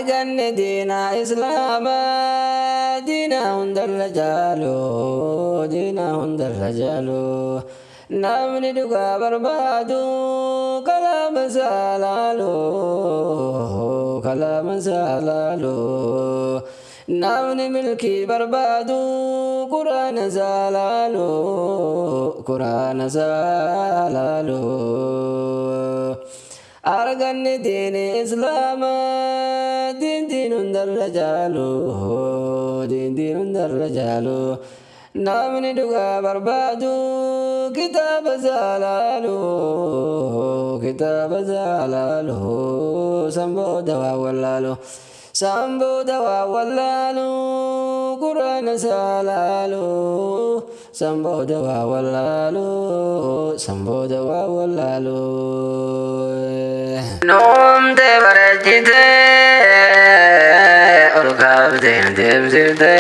arganne diina islaamaa diina hundarra jaalu diina hundarra jaalu namni dhugaa barbaadu kalaama salaalu kalaama salaalu namni milkii barbaadu quraana salaalu quraana salaalu arganne diini islaamaa diin hundarra jaalu diin hundarra jaalu namni dhugaa barbaadu kitaaba salaalu kitaaba salaalu sambooda waa wallaalu sambooda waa wallaalu quraana salaalu sambooda waa wallaalu sambooda waa wallaalu noomte bareechite ol kaabteen deemsifte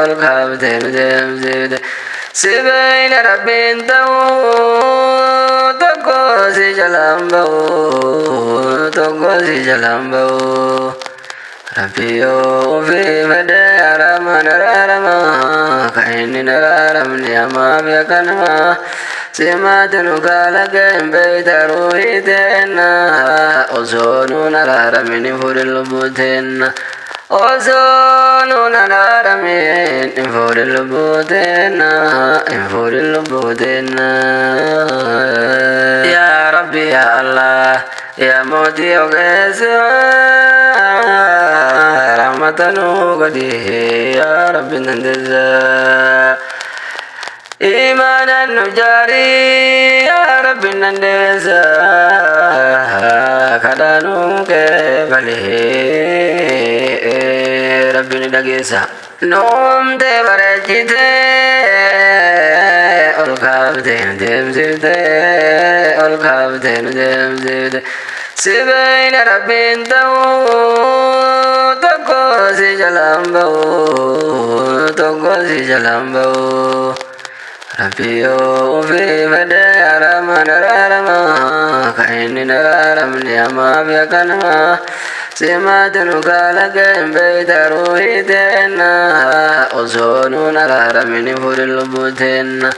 ol kaabteen deemsifte si bayna rabbiin ta'uu tokko si jalaan ba'u tokko si jalaan ba'u rabbi yoo ofii fedhe araman araarama ka inni araaramni hamaaf yakkanama simaatinu kaalaqeen beeyta ruuhii teenna osoo nuun araaramin hin fuudhin lubbuu teenna osoo nuun araaramin hin fuudhin lubbuu teenna hin fuudhin lubbuu teenna yaa rabbi yaa allah yaa mootii ogeessa rahmatanuu gadi yaa rabbi dandeessa إيمانا نجاري يا رب نندسا كدانو كبلي ربي ندقيسا نوم تبرجت الكابتن دمزت الكابتن دمزت سبين ربي انتو تقوسي جلامبو تقوسي جلامبو rabbi yoo ofii fedhe araman araarama ka inni araaramni hamaaf yakkanama simaatinu kaalaqeen beeyta ruuhii teenna osoo nuun araaramin hin fuudhin lubbuu teenna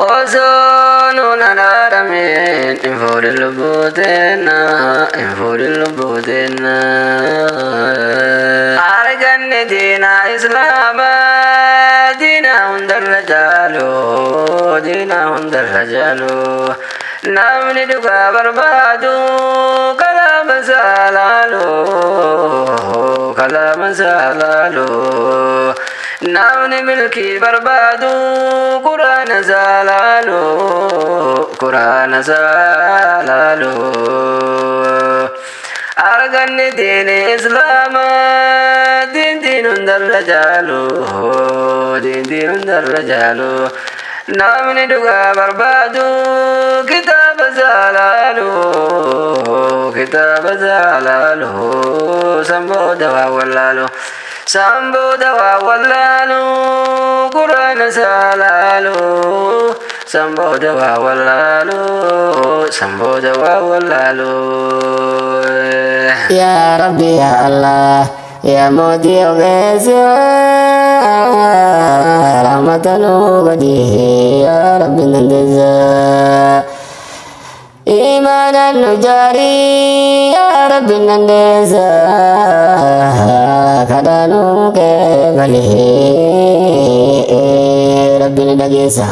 osoo nuun araaramin hin fuudhin lubbuu teenna hin fuudhin lubbuu teenna arganne diina islaamaa diina hundarra jaalu diina hundarra jaalu namni dhugaa barbaadu kalaama salaalu kalaama salaalu namni milkii barbaadu quraana salaalu quraana salaalu arganne diini islaamaa diin hundarra jaalu diin hundarra jaalu namni dhugaa barbaadu kitaaba salaalu kitaaba salaalu sambooda waa wallaalu sambooda waa wallaalu quraana salaalu sambooda waa wallaalu sambooda waa wallaalu يا ربي يا الله يا موتي وغيثي رحمة وقدي يا رب نندزا إيمانا نجاري يا رب نندزا كدانو كبلي ربي ندقيسا